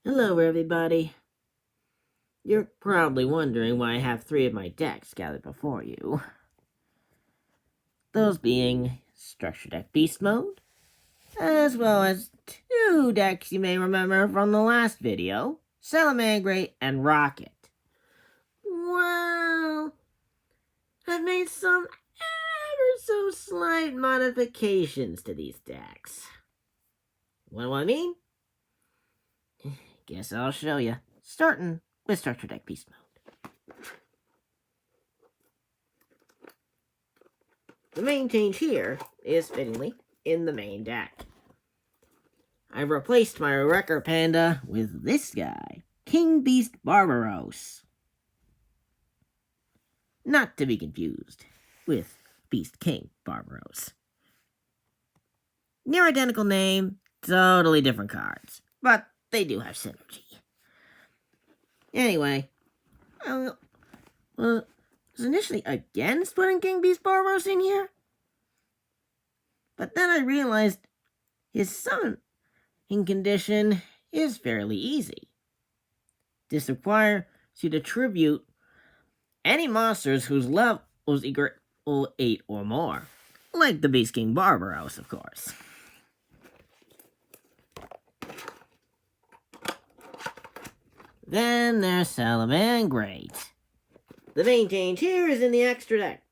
Hello, everybody. You're probably wondering why I have 3 of my decks gathered before you. Those being Structure Deck Beast Mode, as well as 2 decks you may remember from the last video, Salamangreat and Rocket. Well, I've made some ever so slight modifications to these decks. What do I mean? Guess I'll show you, starting with Structure Deck Beast Mode. The main change here is fittingly in the main deck. I've replaced my Wrecker Panda with this guy, King Beast Barbaros. Not to be confused with Beast King Barbaros. Near identical name, totally different cards, but they do have synergy. Anyway, I was initially against putting King Beast Barbaros in here, but then I realized his summoning condition is fairly easy. This requires you to tribute any monsters whose levels equal 8 or more, like the Beast King Barbaros, of course. Then there's Salamangreat. The main change here is in the extra deck.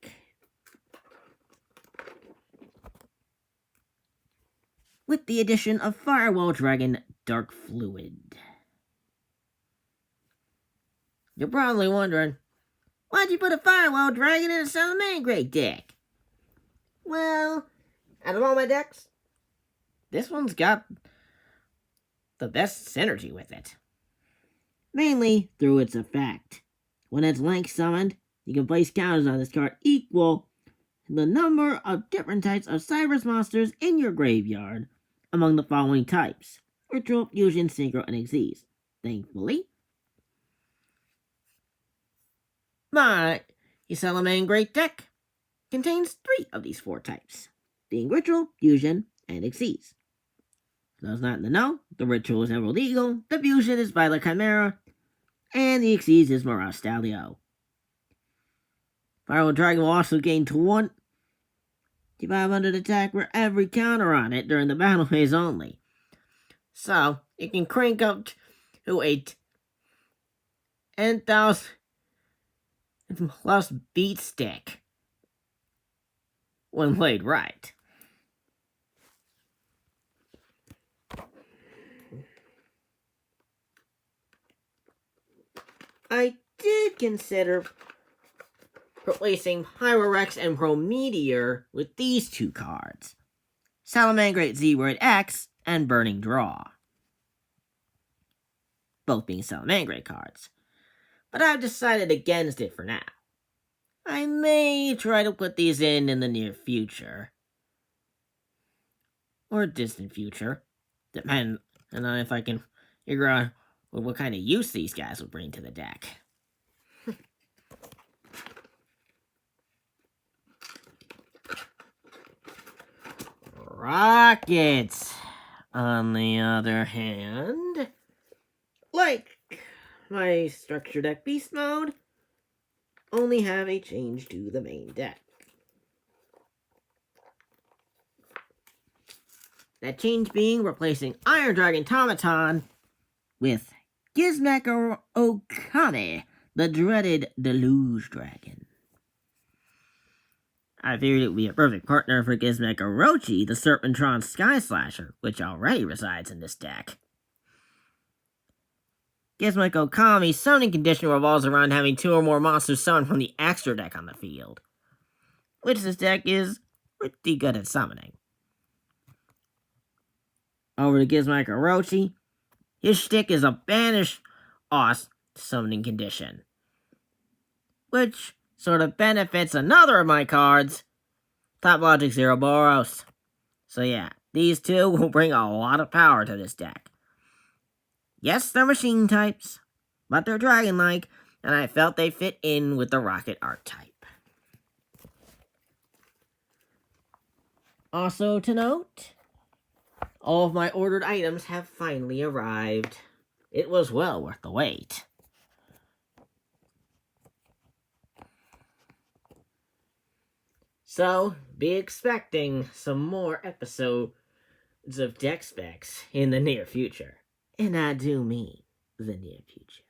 With the addition of Firewall Dragon Dark Fluid. You're probably wondering, why'd you put a Firewall Dragon in a Salamangreat deck? Well, out of all my decks, this one's got the best synergy with it. Mainly through its effect. When it's link summoned, you can place counters on this card equal to the number of different types of Cyrus monsters in your graveyard among the following types: Ritual, Fusion, Synchro, and Xyz. Thankfully, my Salamangreat deck contains 3 of these 4 types, being Ritual, Fusion, and Xyz. For those not in the know, the Ritual is Emerald Eagle, the Fusion is Violet Chimera, and the Xyz is Mirage Stalio. Firewall Dragon will also gain 2500 attack for every counter on it during the battle phase only. So, it can crank up to a 10,000 plus beat stick when played right. I did consider replacing Pyrorex and Prometeor with these 2 cards, Salamangreat Zeroid X and Burning Draw, both being Salamangreat cards, but I've decided against it for now. I may try to put these in the near future, or distant future, depending on if I can figure out what kind of use these guys will bring to the deck. Rockets, on the other hand, like my Structure Deck Beast Mode, only have a change to the main deck. That change being replacing Iron Dragon Tomaton with Gizmek Okami, the dreaded Deluge Dragon. I figured it would be a perfect partner for Gizmek Orochi, the Serpentron Sky Slasher, which already resides in this deck. Gizmek Okami's summoning condition revolves around having 2 or more monsters summoned from the extra deck on the field, which this deck is pretty good at summoning. Over to Gizmek Orochi, his shtick is a Banish Os summoning condition, which sort of benefits another of my cards, Top Logic Zeroboros. So yeah, these 2 will bring a lot of power to this deck. Yes, they're machine types, but they're dragon-like, and I felt they fit in with the Rocket archetype. Also to note, all of my ordered items have finally arrived. it was well worth the wait. So, be expecting some more episodes of Deck Specs in the near future. And I do mean the near future.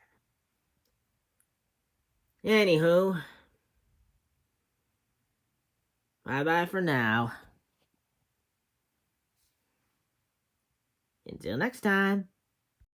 Anywho, bye-bye for now. Until next time.